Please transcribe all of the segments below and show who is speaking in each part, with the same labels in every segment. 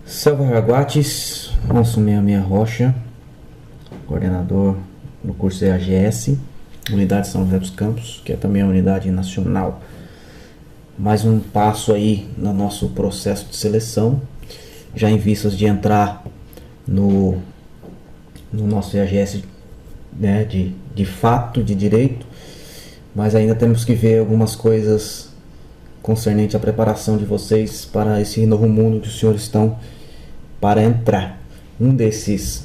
Speaker 1: Selva Raguates, Alonso 66 Rocha, coordenador do curso EAGS, Unidade São José dos Campos, que é também a unidade nacional. Mais um passo aí no nosso processo de seleção, já em vistas de entrar no nosso EAGS, né, de fato, de direito, mas ainda temos que ver algumas coisas concernente à preparação de vocês para esse novo mundo que os senhores estão para entrar. Um desses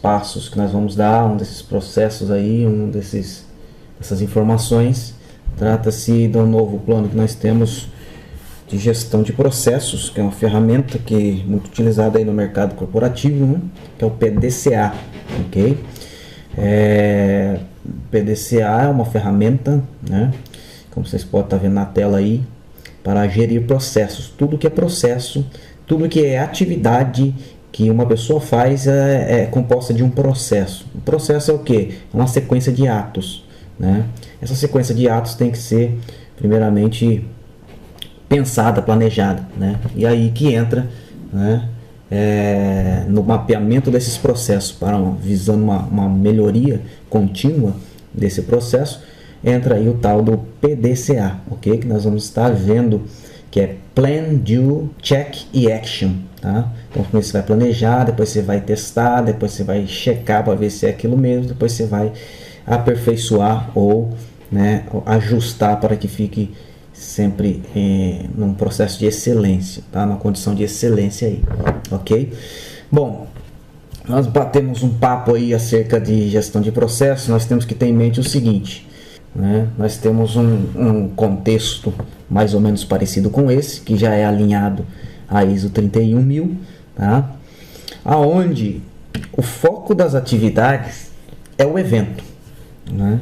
Speaker 1: passos que nós vamos dar, um desses processos aí, dessas informações, trata-se do novo plano que nós temos de gestão de processos, que é uma ferramenta que é muito utilizada aí no mercado corporativo, né? Que é o PDCA, ok? PDCA é uma ferramenta, né? Como vocês podem estar vendo na tela aí, para gerir processos. Tudo que é processo, tudo que é atividade que uma pessoa faz é composta de um processo. O processo é o quê? É uma sequência de atos, né? Essa sequência de atos tem que ser, primeiramente, pensada, planejada, né? E aí que entra, né, no mapeamento desses processos, visando uma melhoria contínua desse processo, entra aí o tal do PDCA, ok? Que nós vamos estar vendo, que é Plan, Do, Check e Action, tá? Então primeiro você vai planejar, depois você vai testar, depois você vai checar para ver se é aquilo mesmo, depois você vai aperfeiçoar ou, né, ajustar para que fique sempre num processo de excelência, tá? Numa condição de excelência aí, ok? Bom, nós batemos um papo aí acerca de gestão de processo. Nós temos que ter em mente o seguinte, né? Nós temos um contexto mais ou menos parecido com esse, que já é alinhado à ISO 31000, tá? Aonde o foco das atividades é o evento, né?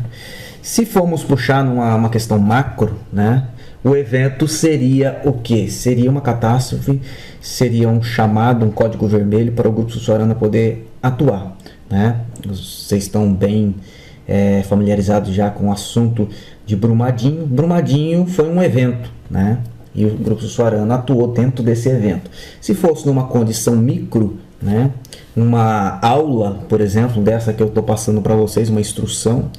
Speaker 1: Se formos puxar numa questão macro, né, o evento seria o que? Seria uma catástrofe, seria um chamado, um código vermelho para o Grupo Sussuarana poder atuar, né? Vocês estão bem familiarizados já com o assunto de Brumadinho. Brumadinho foi um evento, né? E o Grupo Sussuarana atuou dentro desse evento. Se fosse numa condição micro, né, uma aula, por exemplo, dessa que eu estou passando para vocês, uma instrução,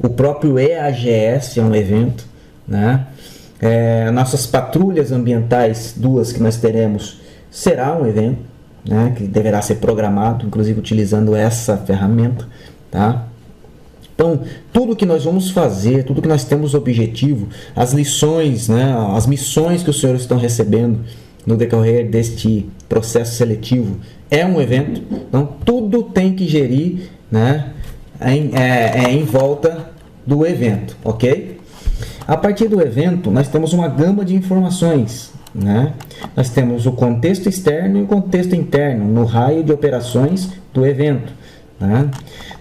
Speaker 1: o próprio EAGS é um evento, né? Nossas patrulhas ambientais, duas que nós teremos, será um evento, né, que deverá ser programado, inclusive utilizando essa ferramenta, tá? Então, tudo que nós vamos fazer, tudo que nós temos objetivo, as lições, né, as missões que os senhores estão recebendo no decorrer deste processo seletivo é um evento. Então, tudo tem que gerir, né, em volta do evento, ok? A partir do evento, nós temos uma gama de informações, né? Nós temos o contexto externo e o contexto interno no raio de operações do evento, né?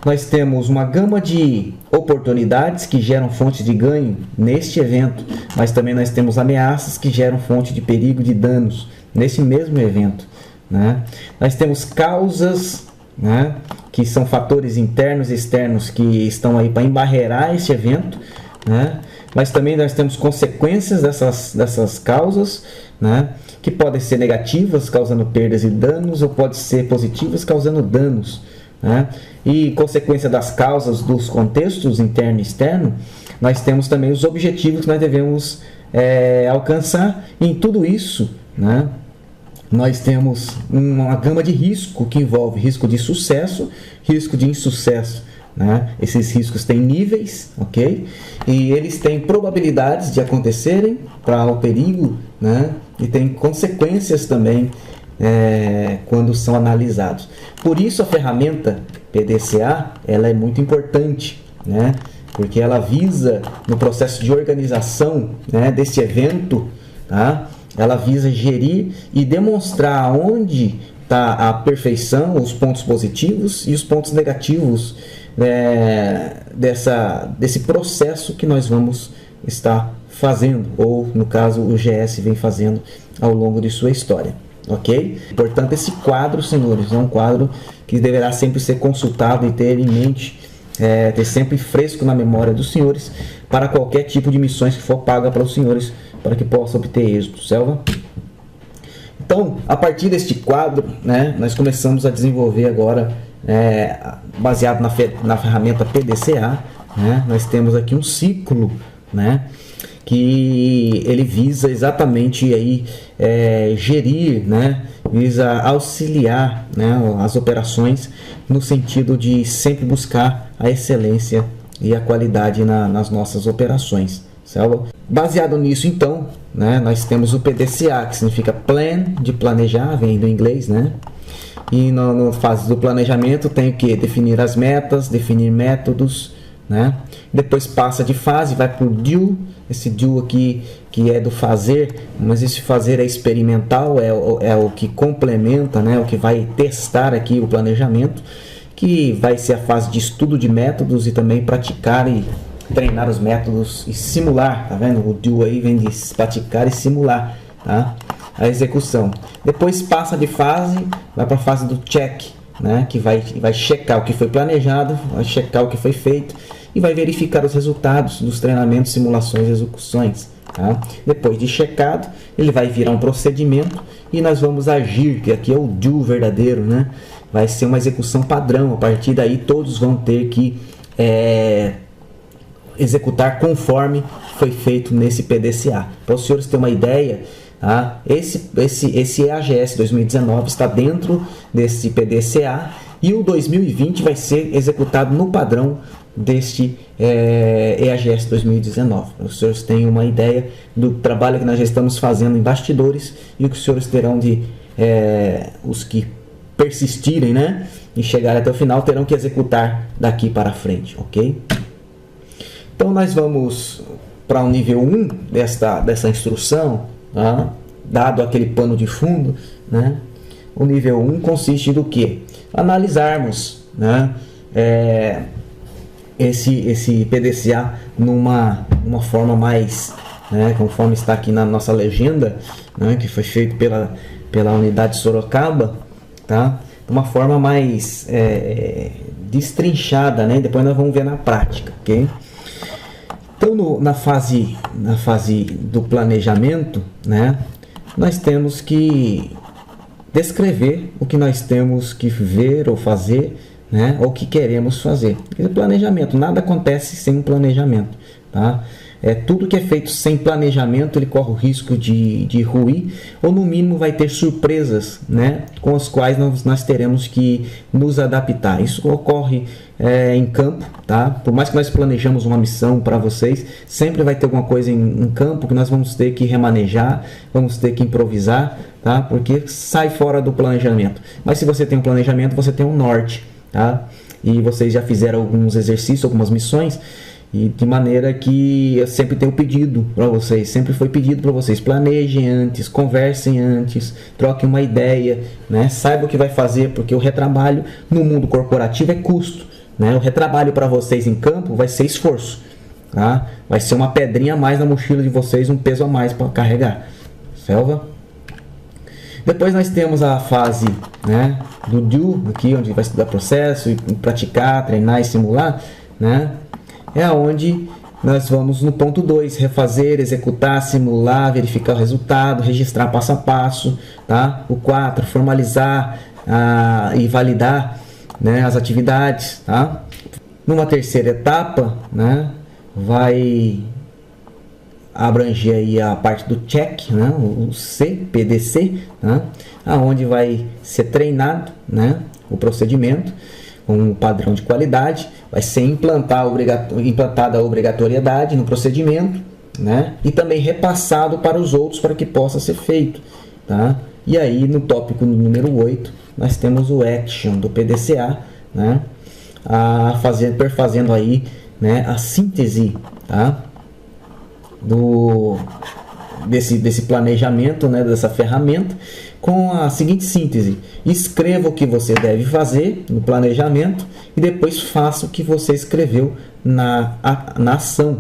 Speaker 1: Nós temos uma gama de oportunidades que geram fonte de ganho neste evento, mas também nós temos ameaças que geram fonte de perigo e de danos nesse mesmo evento, né? Nós temos causas, né, que são fatores internos e externos que estão aí para embarrear esse evento, né? Mas também nós temos consequências dessas causas, né, que podem ser negativas, causando perdas e danos, ou podem ser positivas, causando danos, né? E consequência das causas dos contextos interno e externo, nós temos também os objetivos que nós devemos alcançar. E em tudo isso, né, nós temos uma gama de risco que envolve risco de sucesso, risco de insucesso, né? Esses riscos têm níveis, ok? E eles têm probabilidades de acontecerem para o perigo, né? E tem consequências também quando são analisados. Por isso a ferramenta PDCA ela é muito importante, né? Porque ela visa, no processo de organização, né, desse evento, tá? Ela visa gerir e demonstrar onde está a perfeição, os pontos positivos e os pontos negativos desse processo que nós vamos estar fazendo, ou no caso o GS vem fazendo ao longo de sua história, ok? Portanto, esse quadro, senhores, é um quadro que deverá sempre ser consultado e ter em mente, ter sempre fresco na memória dos senhores para qualquer tipo de missões que for paga para os senhores, para que possa obter êxito. Selva? Então, a partir deste quadro, né, nós começamos a desenvolver agora, baseado na ferramenta PDCA, né, nós temos aqui um ciclo, né, que ele visa exatamente aí, gerir, né, visa auxiliar, né, as operações no sentido de sempre buscar a excelência e a qualidade nas nossas operações, certo? Baseado nisso, então, né, nós temos o PDCA, que significa Plan, de planejar, vem do inglês, né? E na fase do planejamento tem o que? Definir as metas, definir métodos, né? Depois passa de fase, vai para o Do, esse Do aqui que é do fazer, mas esse fazer é experimental, é o que complementa, né? O que vai testar aqui o planejamento, que vai ser a fase de estudo de métodos e também praticar e treinar os métodos e simular, tá vendo? O Do aí vem de praticar e simular, tá? A execução. Depois passa de fase, vai para a fase do check, né? Que vai checar o que foi planejado, vai checar o que foi feito e vai verificar os resultados dos treinamentos, simulações e execuções, tá? Depois de checado, ele vai virar um procedimento e nós vamos agir, que aqui é o Do verdadeiro, né? Vai ser uma execução padrão. A partir daí todos vão ter que executar conforme foi feito nesse PDCA. Para os senhores terem uma ideia, tá? Esse EAGS 2019 está dentro desse PDCA e o 2020 vai ser executado no padrão deste EAGS 2019. Para os senhores terem uma ideia do trabalho que nós já estamos fazendo em bastidores e o que os senhores terão de os que persistirem, né, e chegarem até o final terão que executar daqui para frente, ok? Então nós vamos para o nível 1 dessa instrução, tá? Dado aquele pano de fundo, né? O nível 1 consiste do que? Analisarmos, né, esse PDCA numa forma mais, né, conforme está aqui na nossa legenda, né, que foi feito pela unidade Sorocaba, tá? Uma forma mais destrinchada, né? Depois nós vamos ver na prática, ok? Então, na fase do planejamento, né, nós temos que descrever o que nós temos que ver ou fazer, né, ou o que queremos fazer. Porque planejamento, nada acontece sem um planejamento, tá? Tudo que é feito sem planejamento, ele corre o risco de ruir, ou no mínimo vai ter surpresas, né, com as quais nós teremos que nos adaptar. Isso ocorre em campo, tá? Por mais que nós planejamos uma missão para vocês, sempre vai ter alguma coisa em campo que nós vamos ter que remanejar, vamos ter que improvisar, tá? Porque sai fora do planejamento. Mas se você tem um planejamento, você tem um norte, tá? E vocês já fizeram alguns exercícios, algumas missões, e de maneira que eu sempre tenho pedido para vocês, sempre foi pedido para vocês, planejem antes, conversem antes, troquem uma ideia, né? Saiba o que vai fazer, porque o retrabalho no mundo corporativo é custo, né? O retrabalho para vocês em campo vai ser esforço, tá? Vai ser uma pedrinha a mais na mochila de vocês, um peso a mais para carregar, selva? Depois nós temos a fase, né, do Do, aqui onde vai estudar processo, e praticar, treinar e simular, né? É onde nós vamos no ponto 2, refazer, executar, simular, verificar o resultado, registrar passo a passo, tá? O 4, formalizar e validar, né, as atividades, tá? Numa terceira etapa, né, vai abranger aí a parte do check, né, o C, PDC, né, aonde vai ser treinado, né, o procedimento com um padrão de qualidade, vai ser implantada a obrigatoriedade no procedimento, né, e também repassado para os outros para que possa ser feito, tá? E aí no tópico número 8 nós temos o action do PDCA, né, perfazendo aí, né, a síntese, tá, desse planejamento, né, dessa ferramenta, com a seguinte síntese: escreva o que você deve fazer no planejamento e depois faça o que você escreveu na ação,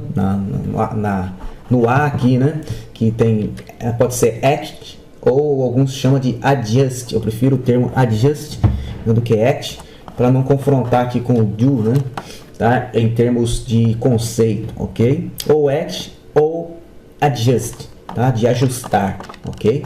Speaker 1: no A aqui, né, que tem, pode ser act ou alguns chamam de adjust. Eu prefiro o termo adjust do que act, para não confrontar aqui com o do, né, tá, em termos de conceito, ok? Ou act ou adjust, tá, de ajustar, ok?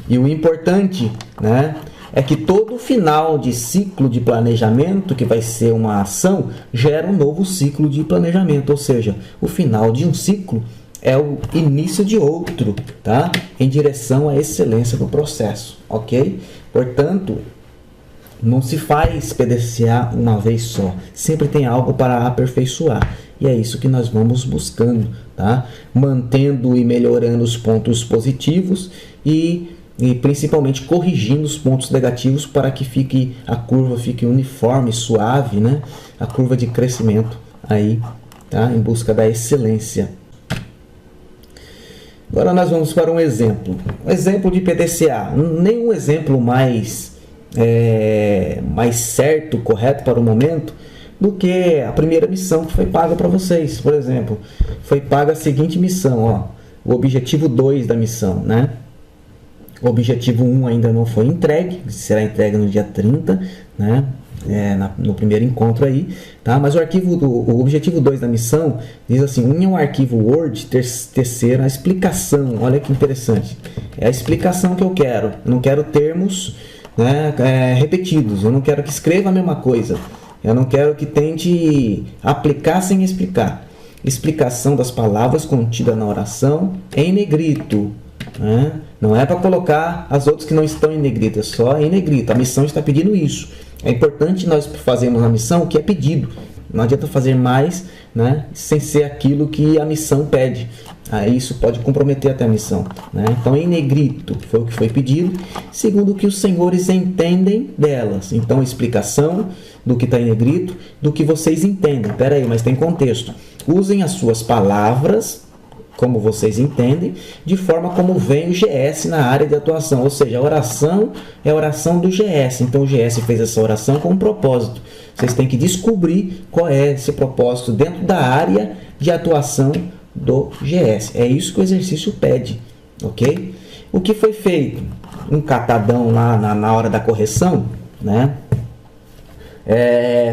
Speaker 1: E o importante, né, é que todo final de ciclo de planejamento, que vai ser uma ação, gera um novo ciclo de planejamento. Ou seja, o final de um ciclo é o início de outro, tá? Em direção à excelência do processo, ok? Portanto, não se faz PDCA uma vez só. Sempre tem algo para aperfeiçoar. E é isso que nós vamos buscando, tá? Mantendo e melhorando os pontos positivos e principalmente corrigindo os pontos negativos para que a curva fique uniforme, suave, né? A curva de crescimento aí, tá? Em busca da excelência. Agora nós vamos para um exemplo. Um exemplo de PDCA. Nenhum exemplo mais certo, correto para o momento do que a primeira missão que foi paga para vocês. Por exemplo, foi paga a seguinte missão, ó, o objetivo 2 da missão, né? O objetivo 1 ainda não foi entregue, será entregue no dia 30, né? No primeiro encontro aí, tá? Mas o objetivo 2 da missão diz assim: unha um arquivo Word, terceira, a explicação. Olha que interessante, é a explicação que eu quero. Eu não quero termos, né, repetidos, eu não quero que escreva a mesma coisa, eu não quero que tente aplicar sem explicar. Explicação das palavras contidas na oração em negrito, né? Não é para colocar as outras que não estão em negrito, é só em negrito. A missão está pedindo isso. É importante nós fazermos a missão o que é pedido. Não adianta fazer mais, né, sem ser aquilo que a missão pede. Aí isso pode comprometer até a missão, né? Então, em negrito foi o que foi pedido, segundo o que os senhores entendem delas. Então, explicação do que está em negrito, do que vocês entendem. Espera aí, mas tem contexto. Usem as suas palavras como vocês entendem, de forma como vem o GS na área de atuação. Ou seja, a oração é a oração do GS. Então o GS fez essa oração com um propósito. Vocês têm que descobrir qual é esse propósito dentro da área de atuação do GS. É isso que o exercício pede, ok? O que foi feito? Um catadão lá na hora da correção, né?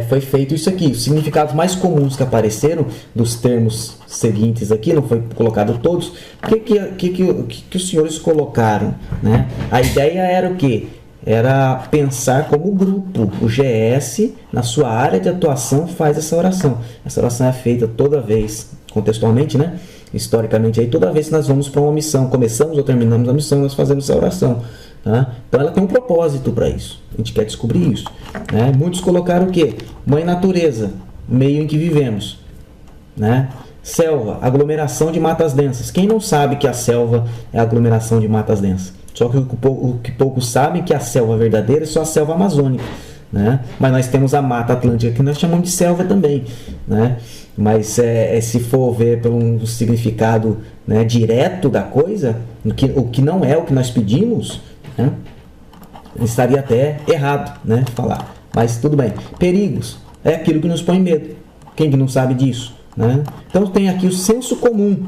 Speaker 1: Foi feito isso aqui. Os significados mais comuns que apareceram dos termos seguintes aqui, não foi colocado todos. O que os senhores colocaram, né? A ideia era o quê? Era pensar como grupo. O GS, na sua área de atuação, faz essa oração. Essa oração é feita toda vez, contextualmente, né? Historicamente, aí toda vez que nós vamos para uma missão, começamos ou terminamos a missão, nós fazemos essa oração. Tá? Então ela tem um propósito para isso. A gente quer descobrir isso, né? Muitos colocaram o quê? Mãe natureza, meio em que vivemos, né? Selva, aglomeração de matas densas. Quem não sabe que a selva é aglomeração de matas densas? Só que o que poucos sabem é que a selva verdadeira é só a selva amazônica, né? Mas nós temos a Mata Atlântica que nós chamamos de selva também, né? Mas se for ver por um significado, né, direto da coisa, o que não é o que nós pedimos, né, estaria até errado, né, falar. Mas tudo bem. Perigos é aquilo que nos põe medo. Quem que não sabe disso, né? Então tem aqui o senso comum.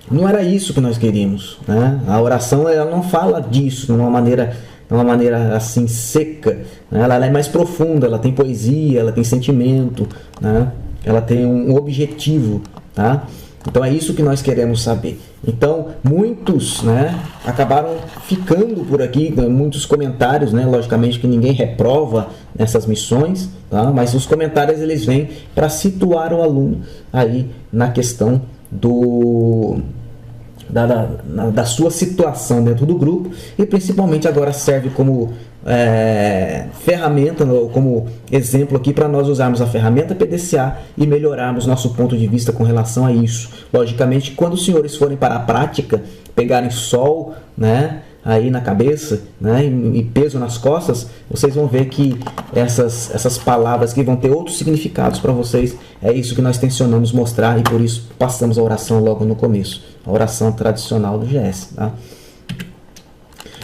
Speaker 1: Não era isso que nós queríamos, né? A oração ela não fala disso de uma maneira assim seca, né? Ela é mais profunda, ela tem poesia, ela tem sentimento, né? Ela tem um objetivo, tá? Então é isso que nós queremos saber. Então muitos, né, acabaram ficando por aqui, muitos comentários, né? Logicamente que ninguém reprova nessas missões, tá? Mas os comentários eles vêm para situar o aluno aí na questão da sua situação dentro do grupo, e principalmente agora serve como ferramenta, como exemplo aqui para nós usarmos a ferramenta PDCA e melhorarmos nosso ponto de vista com relação a isso. Logicamente, quando os senhores forem para a prática, pegarem sol, né, aí na cabeça, né, e peso nas costas, vocês vão ver que essas palavras que vão ter outros significados para vocês. É isso que nós tensionamos mostrar, e por isso passamos a oração logo no começo, a oração tradicional do GS, tá?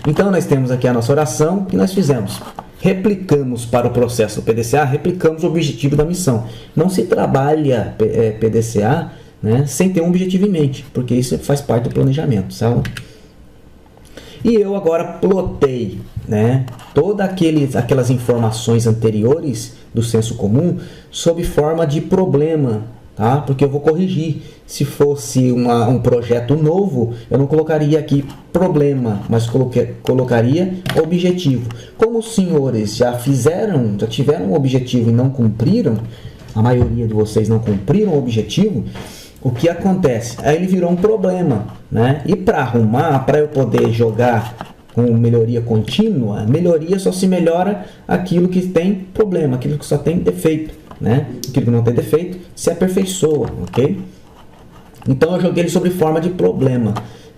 Speaker 1: Então nós temos aqui a nossa oração que nós fizemos. Replicamos para o processo do PDCA, replicamos o objetivo da missão. Não se trabalha PDCA, né, sem ter um objetivo em mente, porque isso faz parte do planejamento, sabe? E eu agora plotei, né, todas aquelas informações anteriores do senso comum sob forma de problema, tá? Porque eu vou corrigir. Se fosse um projeto novo, eu não colocaria aqui problema, mas colocaria objetivo. Como os senhores já tiveram um objetivo e não cumpriram, a maioria de vocês não cumpriram o objetivo, o que acontece? Aí ele virou um problema, né? E para arrumar, para eu poder jogar com melhoria contínua, melhoria só se melhora aquilo que tem problema, aquilo que só tem defeito, né? Aquilo que não tem defeito se aperfeiçoa, ok? Então eu joguei ele sob forma de problema.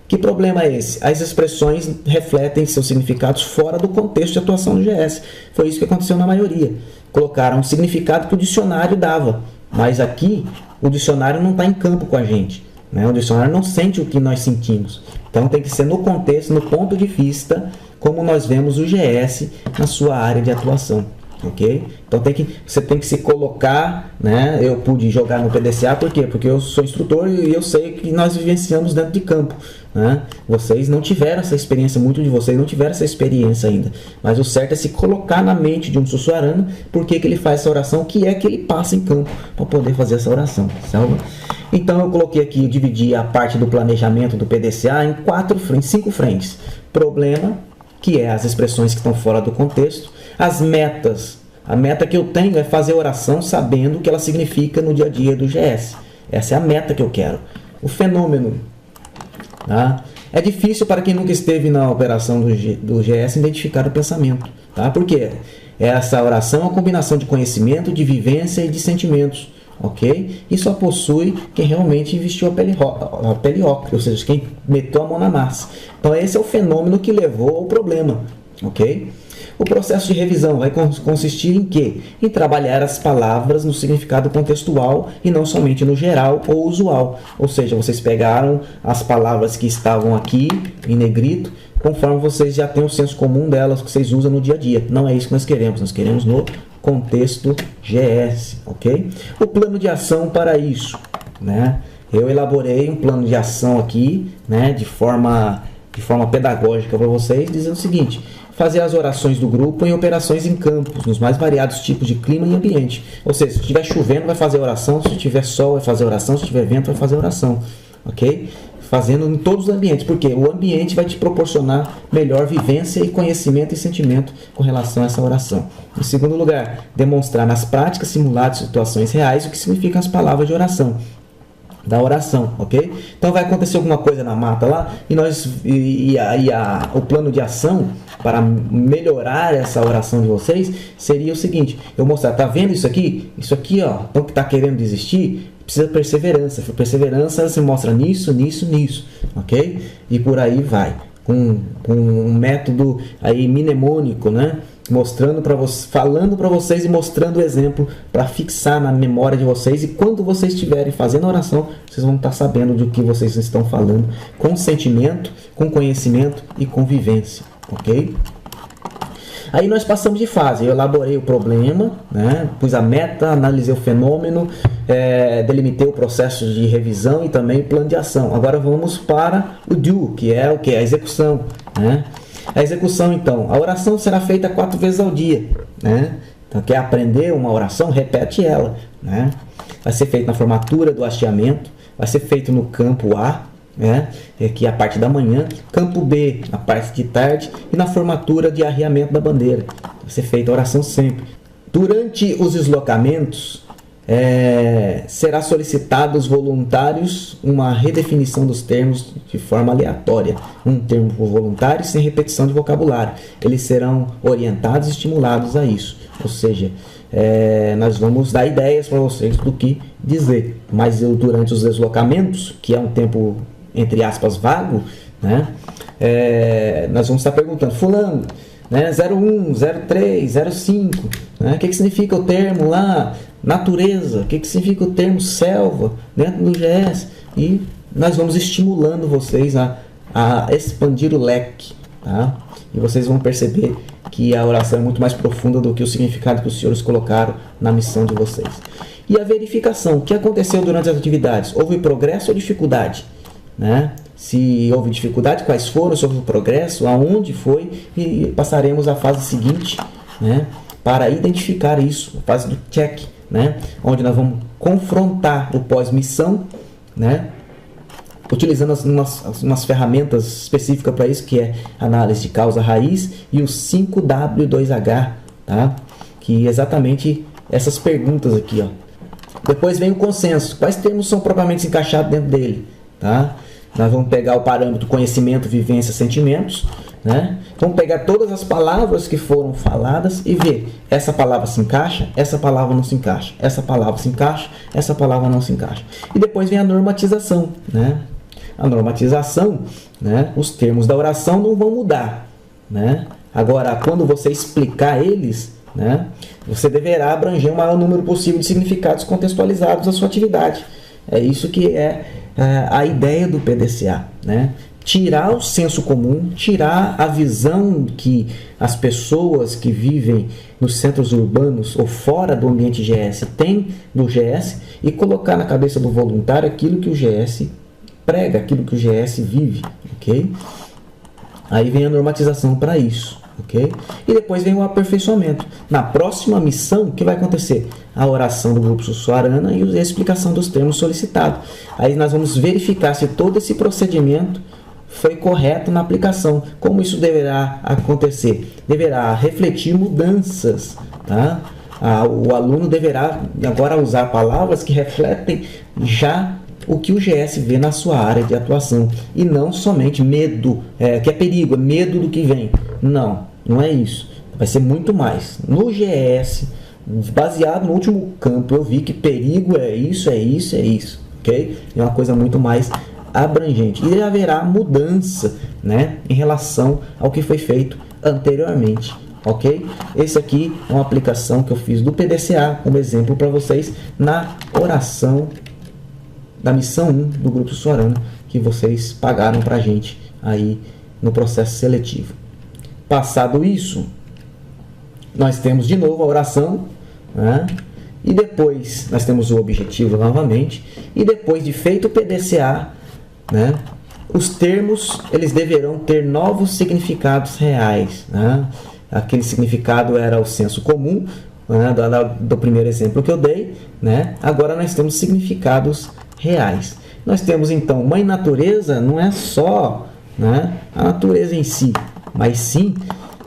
Speaker 1: Que problema é esse? As expressões refletem seus significados fora do contexto de atuação do GS. Foi isso que aconteceu na maioria. Colocaram um significado que o dicionário dava, mas aqui o dicionário não está em campo com a gente, né? O dicionário não sente o que nós sentimos. Então tem que ser no contexto, no ponto de vista, como nós vemos o GS na sua área de atuação. Ok? Então você tem que se colocar, né? Eu pude jogar no PDCA, por quê? Porque eu sou instrutor e eu sei que nós vivenciamos dentro de campo, né? Vocês não tiveram essa experiência, muitos de vocês não tiveram essa experiência ainda, mas o certo é se colocar na mente de um sussuarano, por que ele faz essa oração, o que é que ele passa em campo para poder fazer essa oração, salva? Então eu coloquei aqui, eu dividi a parte do planejamento do PDCA em 5 frentes. Problema, que é as expressões que estão fora do contexto. As metas. A meta que eu tenho é fazer oração sabendo o que ela significa no dia a dia do GS. Essa é a meta que eu quero. O fenômeno. Tá? É difícil para quem nunca esteve na operação do GS identificar o pensamento. Tá? Por quê? Essa oração é uma combinação de conhecimento, de vivência e de sentimentos. Ok? E só possui quem realmente vestiu a pele ocre, ou seja, quem meteu a mão na massa. Então esse é o fenômeno que levou ao problema. Ok? O processo de revisão vai consistir em quê? Em trabalhar as palavras no significado contextual e não somente no geral ou usual. Ou seja, vocês pegaram as palavras que estavam aqui em negrito, conforme vocês já têm o senso comum delas que vocês usam no dia a dia. Não é isso que nós queremos no contexto GS, ok? O plano de ação para isso, né? Eu elaborei um plano de ação aqui, né, de forma pedagógica para vocês, dizendo o seguinte: fazer as orações do grupo em operações em campos, nos mais variados tipos de clima e ambiente. Ou seja, se estiver chovendo, vai fazer oração, se tiver sol, vai fazer oração, se tiver vento, vai fazer oração. Ok? Fazendo em todos os ambientes, porque o ambiente vai te proporcionar melhor vivência e conhecimento e sentimento com relação a essa oração. Em segundo lugar, demonstrar nas práticas simuladas situações reais o que significam as palavras de oração. Da oração, ok? Então vai acontecer alguma coisa na mata lá o plano de ação para melhorar essa oração de vocês seria o seguinte: eu mostrar, tá vendo isso aqui? Isso aqui, ó, então que tá querendo desistir, precisa de perseverança. Perseverança se mostra nisso, ok? E por aí vai, com um método aí mnemônico, né? Mostrando para vocês, falando para vocês e mostrando o exemplo para fixar na memória de vocês, e quando vocês estiverem fazendo a oração, vocês vão estar sabendo do que vocês estão falando, com sentimento, com conhecimento e com vivência, ok? Aí nós passamos de fase. Eu elaborei o problema, né? Pus a meta, analisei o fenômeno, delimitei o processo de revisão e também o plano de ação. Agora vamos para o do, que é o que? A execução, né? A execução, então, a oração será feita 4 vezes ao dia, né? Então, quer aprender uma oração? Repete ela, né? Vai ser feito na formatura do hasteamento, vai ser feito no campo A, né? Que é a parte da manhã, campo B, a parte de tarde, e na formatura de arriamento da bandeira. Vai ser feita a oração sempre. Durante os deslocamentos, será solicitado aos voluntários uma redefinição dos termos de forma aleatória, um termo por voluntário sem repetição de vocabulário. Eles serão orientados e estimulados a isso, ou seja, nós vamos dar ideias para vocês do que dizer, mas durante os deslocamentos, que é um tempo entre aspas vago, né, nós vamos estar perguntando: fulano, né, 01, 03, 05, né, o que significa o termo lá natureza, o que significa o termo selva dentro do GS, e nós vamos estimulando vocês a expandir o leque, tá? E vocês vão perceber que a oração é muito mais profunda do que o significado que os senhores colocaram na missão de vocês. E a verificação: o que aconteceu durante as atividades? Houve progresso ou dificuldade, né? Se houve dificuldade, quais foram, se houve progresso, aonde foi, e passaremos à fase seguinte, né, para identificar isso, a fase do check, né? Onde nós vamos confrontar o pós-missão, né? Utilizando umas ferramentas específicas para isso, que é análise de causa raiz e o 5W2H, tá? Que exatamente essas perguntas aqui, ó. Depois vem o consenso. Quais termos são propriamente encaixados dentro dele, tá? Nós vamos pegar o parâmetro conhecimento, vivência, sentimentos, né? Vamos pegar todas as palavras que foram faladas e ver, essa palavra se encaixa, essa palavra não se encaixa, essa palavra se encaixa, essa palavra não se encaixa. E depois vem a normatização, né? A normatização, né? Os termos da oração não vão mudar, né? Agora, quando você explicar eles, né? Você deverá abranger o maior número possível de significados contextualizados à sua atividade. É isso que é a ideia do PDCA, né? Tirar o senso comum, tirar a visão que as pessoas que vivem nos centros urbanos ou fora do ambiente GS têm do GS e colocar na cabeça do voluntário aquilo que o GS prega, aquilo que o GS vive, ok? Aí vem a normatização para isso, ok? E depois vem o aperfeiçoamento. Na próxima missão, o que vai acontecer? A oração do grupo Sussuarana e a explicação dos termos solicitados. Aí nós vamos verificar se todo esse procedimento foi correto na aplicação. Como isso deverá acontecer? Deverá refletir mudanças, tá? O aluno deverá agora usar palavras que refletem já o que o GS vê na sua área de atuação e não somente medo, que é perigo, é medo do que vem. Não, não é isso. Vai ser muito mais. No GS, baseado no último campo, eu vi que perigo é isso, ok? É uma coisa muito mais abrangente. E haverá mudança, né, em relação ao que foi feito anteriormente, ok? Esse aqui é uma aplicação que eu fiz do PDCA como exemplo para vocês na oração da missão 1 do grupo Sussuarana, que vocês pagaram para a gente aí no processo seletivo. Passado isso, nós temos de novo a oração, né? E depois nós temos o objetivo novamente, e depois de feito o PDCA, né, os termos eles deverão ter novos significados reais, né? Aquele significado era o senso comum, né, do primeiro exemplo que eu dei, né? Agora nós temos significados reais. Nós temos então Mãe Natureza, não é só, né, a natureza em si, mas sim,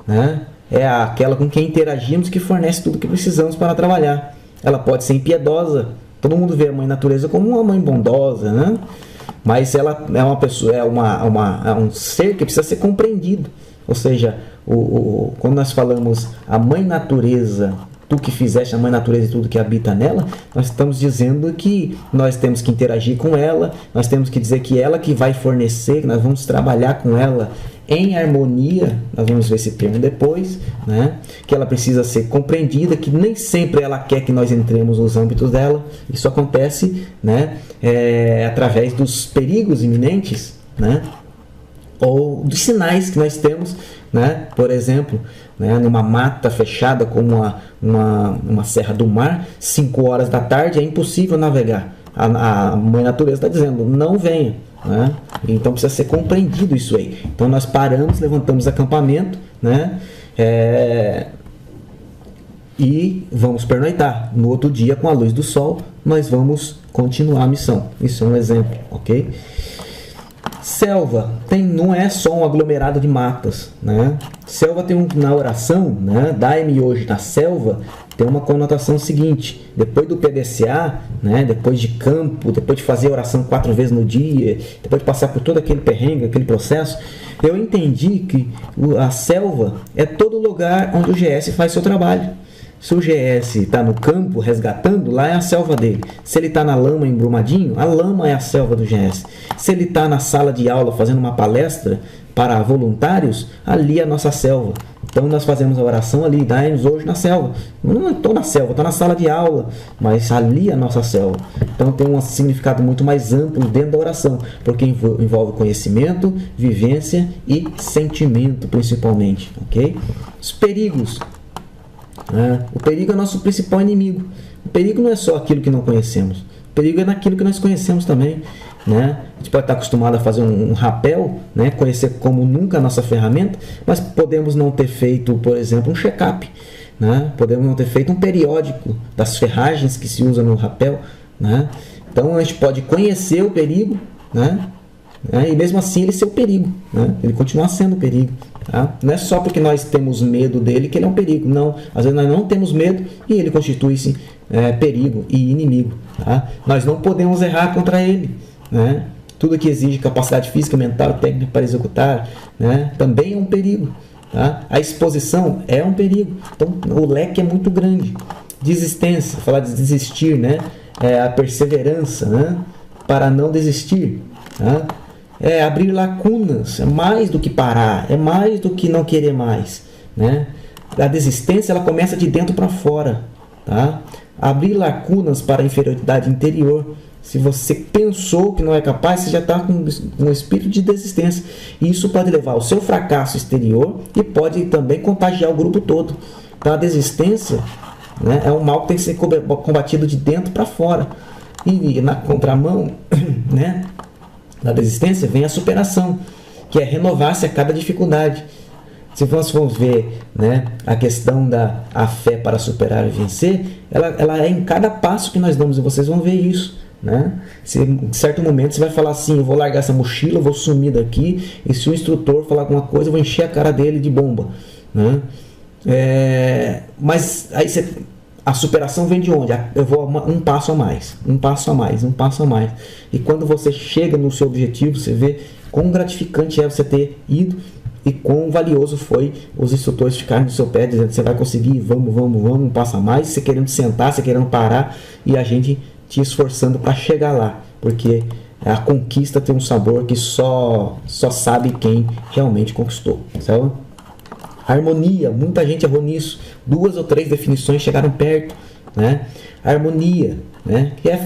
Speaker 1: né, é aquela com quem interagimos que fornece tudo que precisamos para trabalhar. Ela pode ser impiedosa, todo mundo vê a Mãe Natureza como uma mãe bondosa, né? Mas ela é uma pessoa, é um ser que precisa ser compreendido. Ou seja, quando nós falamos a Mãe Natureza, tu que fizeste a Mãe Natureza e tudo que habita nela, nós estamos dizendo que nós temos que interagir com ela, nós temos que dizer que ela que vai fornecer, que nós vamos trabalhar com ela em harmonia, nós vamos ver esse termo depois, né? Que ela precisa ser compreendida, que nem sempre ela quer que nós entremos nos âmbitos dela. Isso acontece, né, através dos perigos iminentes, né, ou dos sinais que nós temos, né? Por exemplo, né, numa mata fechada como uma serra do mar, 5 horas da tarde é impossível navegar. A Mãe Natureza está dizendo, não venha, né? Então precisa ser compreendido isso aí. Então nós paramos, levantamos acampamento, né, e vamos pernoitar. No outro dia, com a luz do sol, nós vamos continuar a missão. Isso é um exemplo, ok? Selva não é só um aglomerado de matas, né? Selva tem na oração, né? Dai-me hoje na selva, tem uma conotação seguinte: depois do PDCA, né? Depois de campo, depois de fazer a oração 4 vezes no dia, depois de passar por todo aquele perrengue, aquele processo, eu entendi que a selva é todo lugar onde o GS faz seu trabalho. Se o GS está no campo resgatando, lá é a selva dele. Se ele está na lama embrumadinho, a lama é a selva do GS. Se ele está na sala de aula fazendo uma palestra para voluntários, ali é a nossa selva. Então nós fazemos a oração ali, dai-nos hoje na selva. Não estou na selva, estou na sala de aula, mas ali é a nossa selva. Então tem um significado muito mais amplo dentro da oração, porque envolve conhecimento, vivência e sentimento principalmente, ok? Os perigos. O perigo é o nosso principal inimigo. O perigo não é só aquilo que não conhecemos. O perigo é naquilo que nós conhecemos também, né? A gente pode estar acostumado a fazer um rapel, né? Conhecer como nunca a nossa ferramenta, mas podemos não ter feito, por exemplo, um check-up, né? Podemos não ter feito um periódico das ferragens que se usa no rapel, né? Então a gente pode conhecer o perigo, né? E mesmo assim ele ser o perigo, né? Ele continuar sendo o perigo, tá? Não é só porque nós temos medo dele que ele é um perigo, não. Às vezes nós não temos medo e ele constitui-se perigo e inimigo, tá? Nós não podemos errar contra ele, né? Tudo que exige capacidade física, mental e técnica para executar, né, também é um perigo, tá? A exposição é um perigo. Então o leque é muito grande. Desistência, falar de desistir, né? A perseverança, né? Para não desistir, tá? Abrir lacunas, é mais do que parar, é mais do que não querer mais, né? A desistência ela começa de dentro para fora, tá? Abrir lacunas para a inferioridade interior. Se você pensou que não é capaz, você já está com um espírito de desistência. E isso pode levar ao seu fracasso exterior e pode também contagiar o grupo todo. Então a desistência, né, é um mal que tem que ser combatido de dentro para fora. E na contramão, né, da desistência vem a superação, que é renovar-se a cada dificuldade. Se nós formos ver, né, a questão da a fé para superar e vencer, ela é em cada passo que nós damos, e vocês vão ver isso, né? Em certo momento você vai falar assim: eu vou largar essa mochila, eu vou sumir daqui, e se o instrutor falar alguma coisa eu vou encher a cara dele de bomba, né? Mas aí a superação vem de onde? Eu vou um passo a mais, um passo a mais, um passo a mais, e quando você chega no seu objetivo, você vê quão gratificante é você ter ido e quão valioso foi os instrutores ficarem no seu pé dizendo: você vai conseguir, vamos, um passo a mais, você querendo sentar, você querendo parar, e a gente te esforçando para chegar lá, porque a conquista tem um sabor que só sabe quem realmente conquistou, sabe? Harmonia, muita gente errou nisso. 2 ou 3 definições chegaram perto, né? Harmonia, né, que é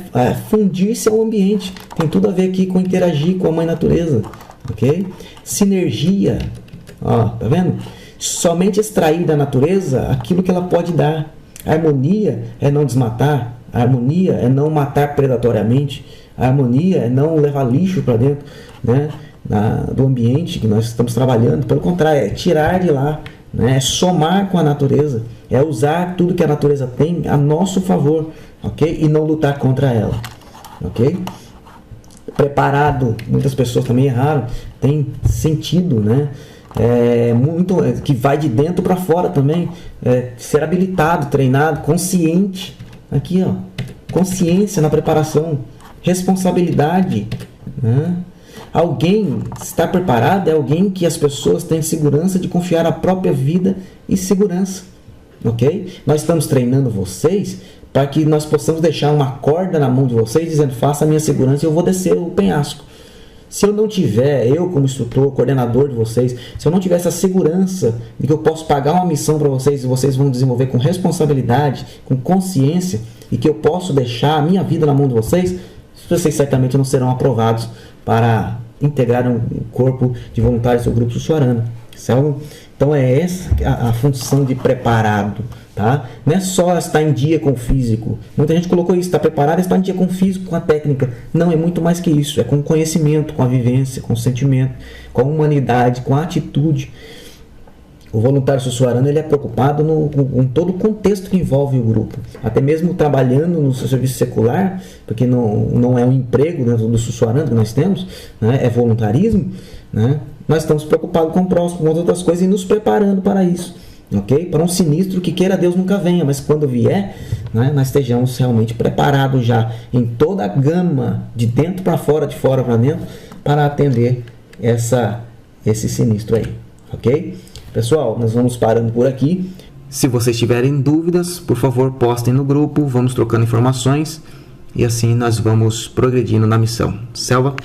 Speaker 1: fundir-se ao ambiente, tem tudo a ver aqui com interagir com a mãe natureza, ok? Sinergia, ó, tá vendo? Somente extrair da natureza aquilo que ela pode dar. Harmonia é não desmatar. A harmonia é não matar predatoriamente. A harmonia é não levar lixo para dentro, né, do ambiente que nós estamos trabalhando. Pelo contrário, é tirar de lá, né, é somar com a natureza, é usar tudo que a natureza tem a nosso favor, ok? E não lutar contra ela, ok? Preparado, muitas pessoas também erraram, tem sentido, né? Muito que vai de dentro para fora também, ser habilitado, treinado, consciente. Aqui, ó, consciência na preparação, responsabilidade, né? Alguém estar preparado é alguém que as pessoas têm segurança de confiar a própria vida e segurança, ok? Nós estamos treinando vocês para que nós possamos deixar uma corda na mão de vocês dizendo: faça a minha segurança e eu vou descer o penhasco. Se eu não tiver, eu como instrutor, coordenador de vocês, se eu não tiver essa segurança de que eu posso pagar uma missão para vocês e vocês vão desenvolver com responsabilidade, com consciência, e que eu posso deixar a minha vida na mão de vocês certamente não serão aprovados para integrar um corpo de voluntários do grupo Sussuarana. Então é essa a função de preparado, tá? Não é só estar em dia com o físico. Muita gente colocou isso: está preparado, está em dia com o físico, com a técnica. Não, é muito mais que isso. É com o conhecimento, com a vivência, com o sentimento, com a humanidade, com a atitude. O voluntário Sussuarana, ele é preocupado com todo o contexto que envolve o grupo, até mesmo trabalhando no seu serviço secular, porque não é um emprego dentro do Sussuarana que nós temos, né? É voluntarismo, né? Nós estamos preocupados com o próximo, com outras coisas, e nos preparando para isso, ok? Para um sinistro que queira Deus nunca venha, mas quando vier, né, nós estejamos realmente preparados já em toda a gama, de dentro para fora, de fora para dentro, para atender esse sinistro aí, ok? Pessoal, nós vamos parando por aqui. Se vocês tiverem dúvidas, por favor, postem no grupo, vamos trocando informações e assim nós vamos progredindo na missão. Selva?